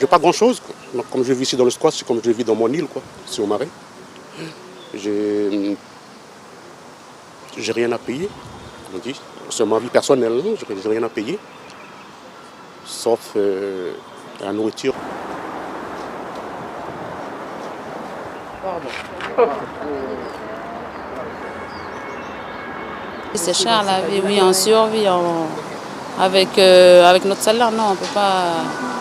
J'ai pas grand-chose. Donc, comme je vis ici dans le squat, c'est comme je vis dans mon île, quoi, ici au Marais. J'ai rien à payer. On dit. C'est ma vie personnelle, j'ai rien à payer. Sauf la nourriture. C'est cher la vie, oui, on survit. Avec notre salaire, non, on peut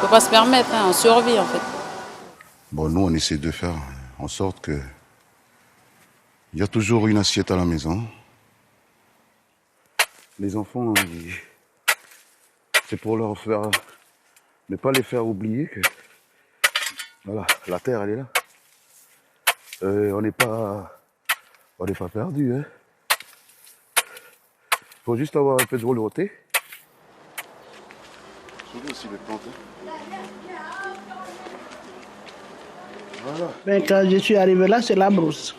pas se permettre, hein, on survit en fait. Bon, nous, on essaie de faire en sorte que il y a toujours une assiette à la maison. Les enfants, c'est pour leur faire, ne pas les faire oublier que, voilà, la terre, elle est là. On n'est pas perdu, hein. Faut juste avoir un peu de volonté. Aussi les plantes, hein. Voilà. Ben, quand je suis arrivé là, c'est la brousse.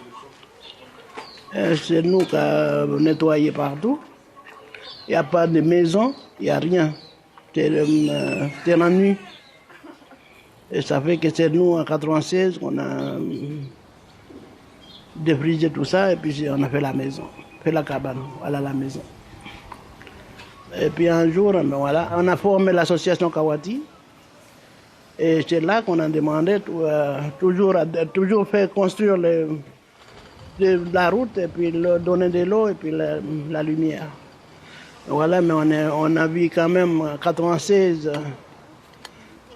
C'est nous qui avons nettoyé partout. Il n'y a pas de maison, il n'y a rien. C'est la nuit. Et ça fait que c'est nous, en 96, qu'on a défrisé tout ça et puis on a fait la maison, fait la cabane, voilà la maison. Et puis un jour, ben voilà, on a formé l'association Kawati. Et c'est là qu'on a demandé toujours faire construire la route et puis donner de l'eau et puis la lumière. Voilà, mais on a vu quand même en 96,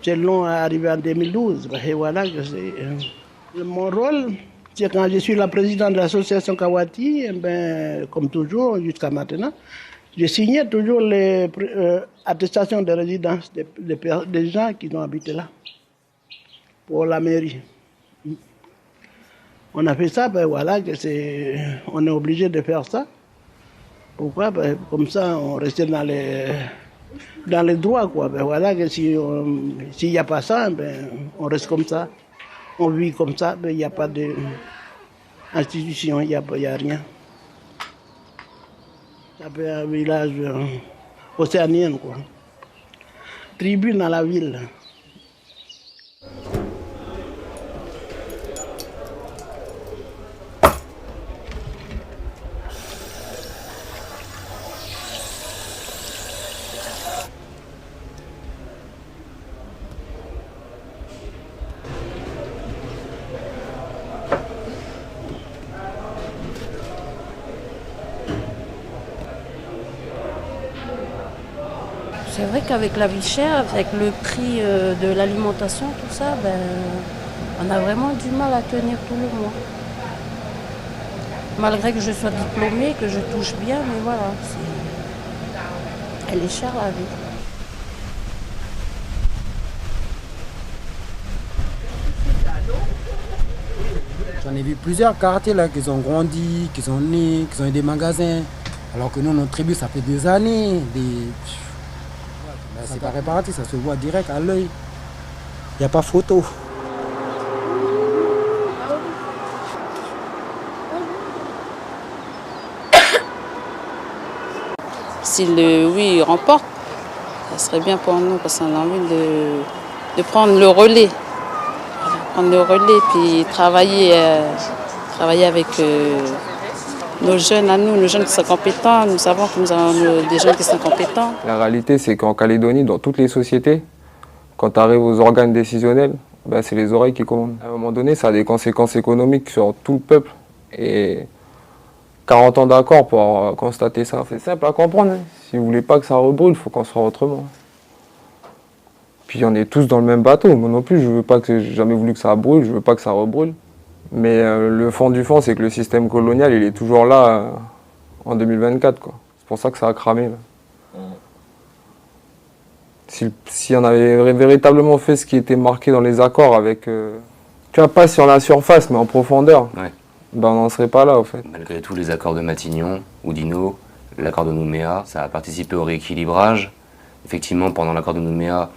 c'est long à arriver en 2012. Et voilà que c'est mon rôle. C'est quand je suis la présidente de l'association Kawati, et ben, comme toujours jusqu'à maintenant, je signais toujours les attestations de résidence des gens qui ont habité là, pour la mairie. On a fait ça, ben voilà, on est obligé de faire ça. Pourquoi? Ben, comme ça, on restait dans les droits, quoi. Ben voilà, que s'il n'y a pas ça, ben, on reste comme ça. On vit comme ça, ben, il n'y a pas d'institution, il n'y a rien. C'est un village océanien, quoi. Tribune à la ville. C'est vrai qu'avec la vie chère, avec le prix de l'alimentation, tout ça, ben, on a vraiment du mal à tenir tout le mois. Malgré que je sois diplômée, que je touche bien, mais voilà, elle est chère la vie. J'en ai vu plusieurs quartiers là qui ont grandi, qui sont nés, qui ont eu des magasins. Alors que nous, notre tribu, ça fait des années. C'est pas réparatif, ça se voit direct à l'œil. Il n'y a pas photo. Si le oui remporte, ça serait bien pour nous parce qu'on a envie de prendre le relais. Voilà, prendre le relais puis travailler avec nos jeunes à nous, nos jeunes qui sont compétents. Nous savons que nous avons des jeunes qui sont compétents. La réalité, c'est qu'en Calédonie, dans toutes les sociétés, quand tu arrives aux organes décisionnels, ben, c'est les oreilles qui commandent. À un moment donné, ça a des conséquences économiques sur tout le peuple. Et 40 ans d'accord pour constater ça. C'est simple à comprendre. Hein. Si vous ne voulez pas que ça rebrûle, il faut qu'on se fasse autrement. Puis on est tous dans le même bateau. Moi non plus, j'ai jamais voulu que ça brûle, je veux pas que ça rebrûle. Mais le fond du fond, c'est que le système colonial, il est toujours là en 2024. Quoi. C'est pour ça que ça a cramé. Là. Si on avait véritablement fait ce qui était marqué dans les accords avec... tu vois, pas sur la surface, mais en profondeur, ouais. Ben on n'en serait pas là, au fait. Malgré tous les accords de Matignon, Oudinot, l'accord de Nouméa, ça a participé au rééquilibrage. Effectivement, pendant l'accord de Nouméa,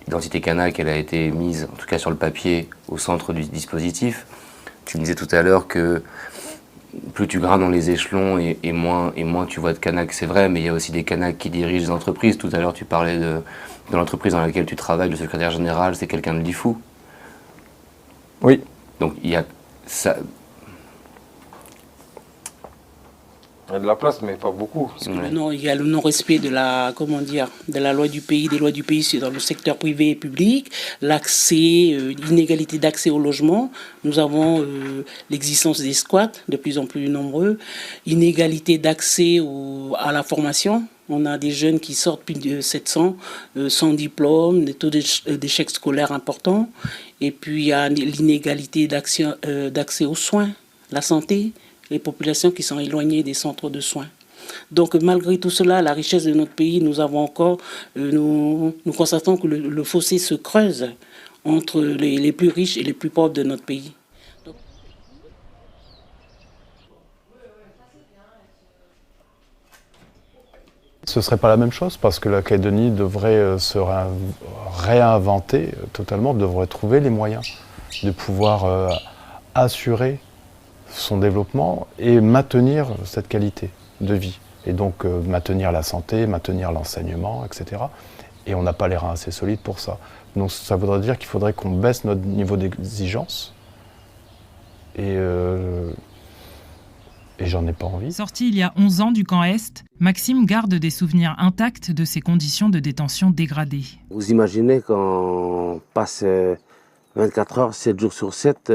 l'identité kanak, elle a été mise, en tout cas sur le papier, au centre du dispositif. Tu me disais tout à l'heure que plus tu grimps dans les échelons et moins tu vois de Kanaks, c'est vrai, mais il y a aussi des Kanaks qui dirigent des entreprises. Tout à l'heure, tu parlais de l'entreprise dans laquelle tu travailles, le secrétaire général, c'est quelqu'un de Lifou. Oui. Donc il y a ça. Il y a de la place, mais pas beaucoup. Ouais. Non, il y a le non-respect de la, comment dire, de la loi du pays, des lois du pays dans le secteur privé et public, l'accès, l'inégalité d'accès au logement. Nous avons l'existence des squats de plus en plus nombreux, inégalité d'accès à la formation. On a des jeunes qui sortent plus de 700 sans diplôme, des taux d'échec scolaire importants. Et puis il y a l'inégalité d'accès aux soins, la santé. Les populations qui sont éloignées des centres de soins. Donc malgré tout cela, la richesse de notre pays, nous avons encore, nous constatons que le fossé se creuse entre les plus riches et les plus pauvres de notre pays. Ce ne serait pas la même chose parce que la Calédonie devrait se réinventer totalement, devrait trouver les moyens de pouvoir assurer son développement et maintenir cette qualité de vie. Et donc maintenir la santé, maintenir l'enseignement, etc. Et on n'a pas les reins assez solides pour ça. Donc ça voudrait dire qu'il faudrait qu'on baisse notre niveau d'exigence. Et j'en ai pas envie. Sorti il y a 11 ans du camp Est, Maxime garde des souvenirs intacts de ces conditions de détention dégradées. Vous imaginez qu'on passe 24 heures, 7 jours sur 7...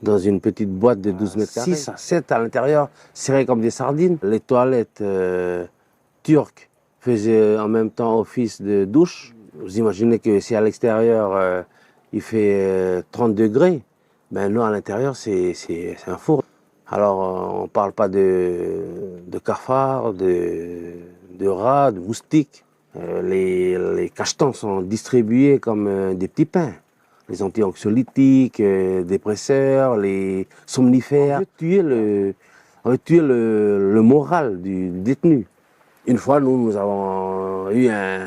dans une petite boîte de 12 mètres carrés. 6 à 7 à l'intérieur, serrés comme des sardines. Les toilettes turques faisaient en même temps office de douche. Vous imaginez que si à l'extérieur il fait 30 degrés, ben nous à l'intérieur c'est un four. Alors on ne parle pas de cafards, de rats, de moustiques. Les cachetons sont distribués comme des petits pains. Les anti-anxiolytiques, dépresseurs, les somnifères. On veut tuer le moral du détenu. Une fois, nous avons eu un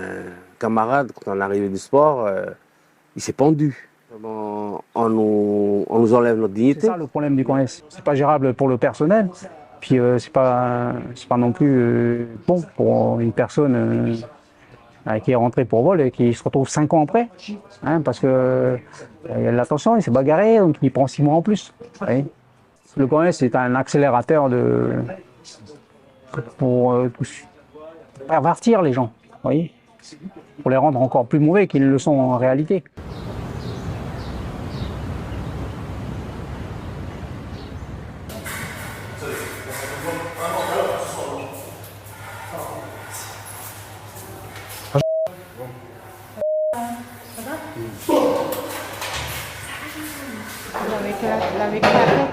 camarade, quand on est arrivé du sport, il s'est pendu. On nous enlève notre dignité. C'est ça le problème du camp S. C'est pas gérable pour le personnel, puis c'est pas non plus bon pour une personne qui est rentré pour vol et qui se retrouve 5 ans après, hein, parce que l'attention, il s'est bagarré, donc il prend 6 mois en plus. Oui. Le camp S est un accélérateur pour pervertir les gens, voyez, pour les rendre encore plus mauvais qu'ils ne le sont en réalité. Avec la tête.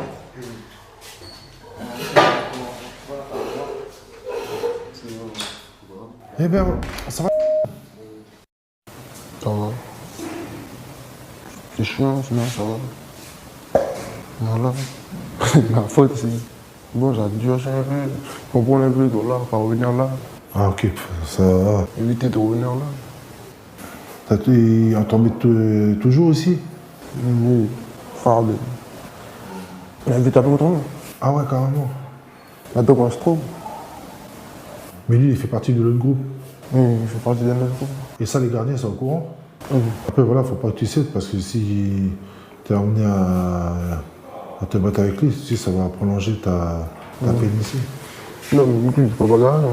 Eh ben, ça va. Ça va. C'est chiant, sinon ça va. Voilà. Ma faute, c'est... Bon, j'ai dû comprendre un peu de là, pour revenir là. Ah, ok, ça va. Éviter de revenir là. On t'embête toujours aussi? Oui, farde. Il invite à l'autre. Ah ouais, carrément. Là-dedans, on se trouve. Mais lui, il fait partie de l'autre groupe. Oui, il fait partie de notre groupe. Et ça, les gardiens sont au courant? Oui. Après, voilà, faut pas que tu cèdes, parce que si tu es amené à te battre avec lui, si ça va prolonger ta peine ici. Non, mais du coup, il ne faut pas garder.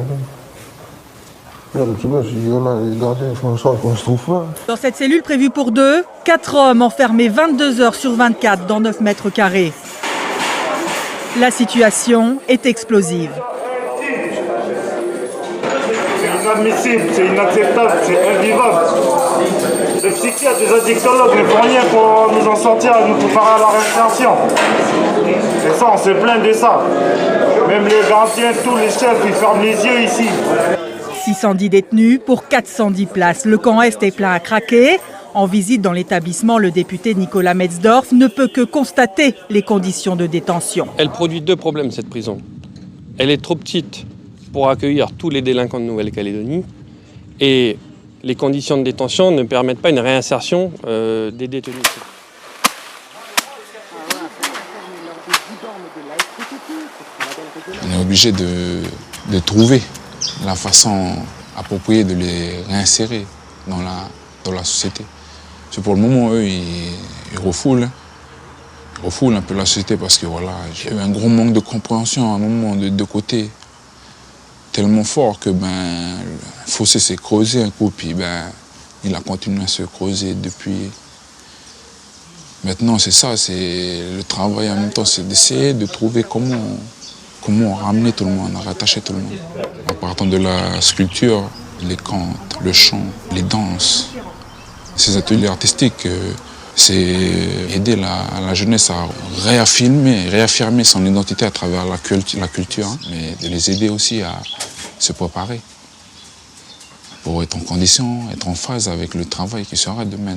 Les gardiens font en sorte qu'on se trouve pas. Dans cette cellule prévue pour 2, 4 hommes enfermés 22 heures sur 24 dans 9 mètres carrés. La situation est explosive. C'est inadmissible, c'est inacceptable, c'est invivable. Les psychiatres, les addictologues ne font rien pour nous en sortir et nous préparer à la réinsertion. Et ça, on se plaint de ça. Même les gardiens, tous les chefs, ils ferment les yeux ici. 610 détenus pour 410 places. Le camp Est est plein à craquer. En visite dans l'établissement, le député Nicolas Metzdorf ne peut que constater les conditions de détention. Elle produit 2 problèmes, cette prison. Elle est trop petite pour accueillir tous les délinquants de Nouvelle-Calédonie et les conditions de détention ne permettent pas une réinsertion des détenus. obligé de trouver la façon appropriée de les réinsérer dans la société. Parce que pour le moment, eux, ils refoulent. Ils refoulent un peu la société parce que voilà, j'ai eu un gros manque de compréhension à un moment de deux côtés. Tellement fort que le fossé s'est creusé un coup, puis il a continué à se creuser depuis. Maintenant, c'est ça, c'est le travail en même temps, c'est d'essayer de trouver comment ramener tout le monde, rattacher tout le monde. En partant de la sculpture, les contes, le chant, les danses, ces ateliers artistiques, c'est aider la jeunesse à réaffirmer son identité à travers la culture, mais de les aider aussi à se préparer pour être en condition, être en phase avec le travail qui sera demain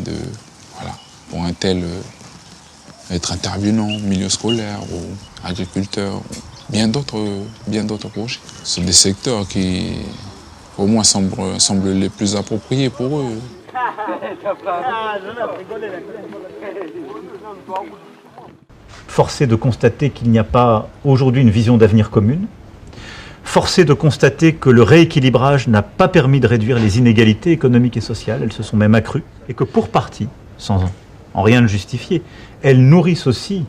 pour un tel être intervenant, milieu scolaire ou agriculteur, ou bien d'autres projets. C'est des secteurs qui, au moins, semblent les plus appropriés pour eux. Forcé de constater qu'il n'y a pas aujourd'hui une vision d'avenir commune, forcé de constater que le rééquilibrage n'a pas permis de réduire les inégalités économiques et sociales, elles se sont même accrues, et que pour partie, sans en rien le justifier, elles nourrissent aussi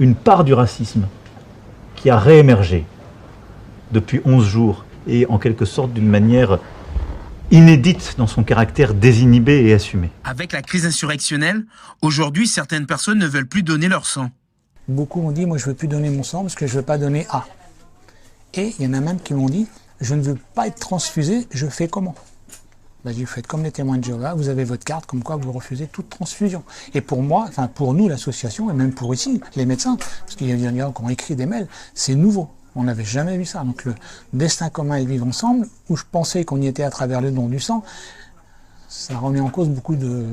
une part du racisme qui a réémergé depuis 11 jours et en quelque sorte d'une manière inédite dans son caractère désinhibé et assumé. Avec la crise insurrectionnelle, aujourd'hui, certaines personnes ne veulent plus donner leur sang. Beaucoup m'ont dit, moi je ne veux plus donner mon sang parce que je ne veux pas donner A. Et il y en a même qui m'ont dit, je ne veux pas être transfusé, je fais comment ? Vous faites comme les témoins de Jéhovah, vous avez votre carte, comme quoi vous refusez toute transfusion. Et pour moi, enfin pour nous, l'association, et même pour ici, les médecins, parce qu'il y a des gens qui ont écrit des mails, c'est nouveau. On n'avait jamais vu ça. Donc le destin commun et vivre ensemble, où je pensais qu'on y était à travers le don du sang, ça remet en cause beaucoup de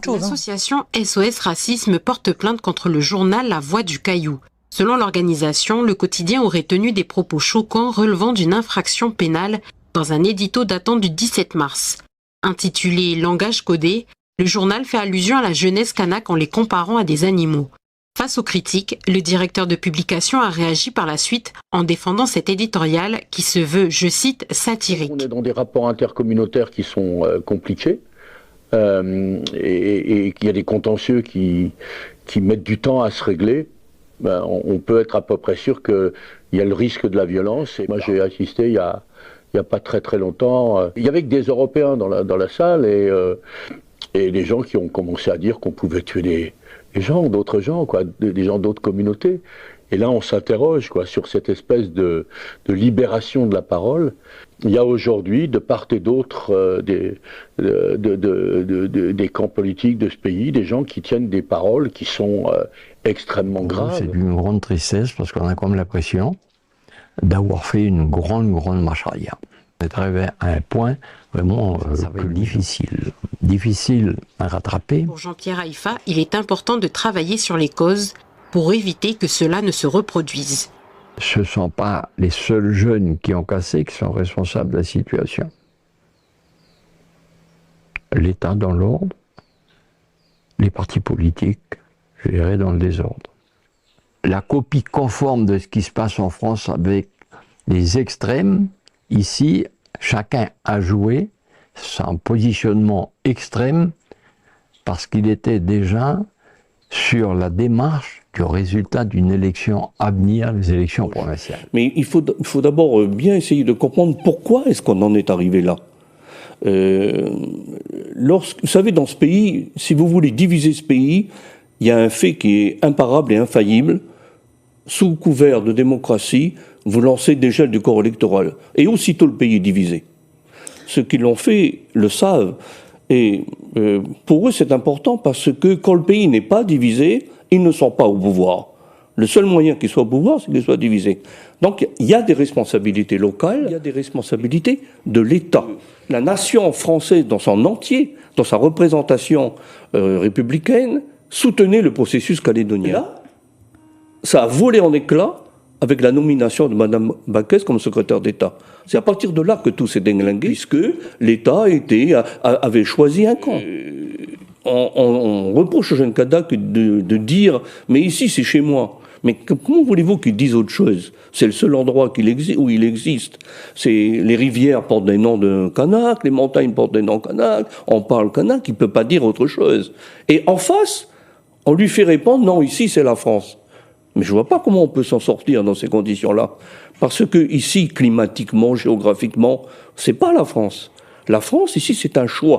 choses. L'association SOS Racisme porte plainte contre le journal La Voix du Caillou. Selon l'organisation, le quotidien aurait tenu des propos choquants relevant d'une infraction pénale dans un édito datant du 17 mars. Intitulé « Langage codé », le journal fait allusion à la jeunesse kanak en les comparant à des animaux. Face aux critiques, le directeur de publication a réagi par la suite en défendant cet éditorial qui se veut, je cite, satirique. On est dans des rapports intercommunautaires qui sont compliqués et qu'il y a des contentieux qui mettent du temps à se régler. On peut être à peu près sûr qu'il y a le risque de la violence. Et moi j'ai assisté il y a pas très longtemps. Il y avait que des Européens dans la salle et des gens qui ont commencé à dire qu'on pouvait tuer des gens, d'autres gens, des gens d'autres communautés. Et là, on s'interroge sur cette espèce de libération de la parole. Il y a aujourd'hui, de part et d'autre des camps politiques de ce pays, des gens qui tiennent des paroles qui sont extrêmement graves. C'est d'une grande tristesse parce qu'on a comme l'impression d'avoir fait une grande marche arrière. On est arrivé à un point vraiment difficile à rattraper. Pour Jean-Pierre Haïfa, il est important de travailler sur les causes pour éviter que cela ne se reproduise. Ce ne sont pas les seuls jeunes qui ont cassé qui sont responsables de la situation. L'État dans l'ordre, les partis politiques, je dirais, dans le désordre. La copie conforme de ce qui se passe en France avec les extrêmes, ici, chacun a joué son positionnement extrême parce qu'il était déjà sur la démarche du résultat d'une élection à venir, les élections provinciales. Mais il faut d'abord bien essayer de comprendre pourquoi est-ce qu'on en est arrivé là. Vous savez, dans ce pays, si vous voulez diviser ce pays, il y a un fait qui est imparable et infaillible. Sous couvert de démocratie, vous lancez des gels du corps électoral. Et aussitôt le pays est divisé. Ceux qui l'ont fait le savent. Et pour eux, c'est important parce que quand le pays n'est pas divisé, ils ne sont pas au pouvoir. Le seul moyen qu'ils soient au pouvoir, c'est qu'ils soient divisés. Donc il y a des responsabilités locales, il y a des responsabilités de l'État. La nation française dans son entier, dans sa représentation républicaine, soutenait le processus calédonien. Là, ça a volé en éclats avec la nomination de Mme Backès comme secrétaire d'État. C'est à partir de là que tout s'est déglingué, puisque l'État avait choisi un camp. On reproche aux jeunes Kanak de dire « mais ici c'est chez moi ». Mais comment voulez-vous qu'ils disent autre chose? C'est le seul endroit où il existe. Les rivières portent des noms de Kanak, les montagnes portent des noms Kanak, on parle Kanak, il ne peut pas dire autre chose. Et en face, on lui fait répondre, non, ici c'est la France. Mais je ne vois pas comment on peut s'en sortir dans ces conditions-là. Parce que ici, climatiquement, géographiquement, c'est pas la France. La France, ici, c'est un choix.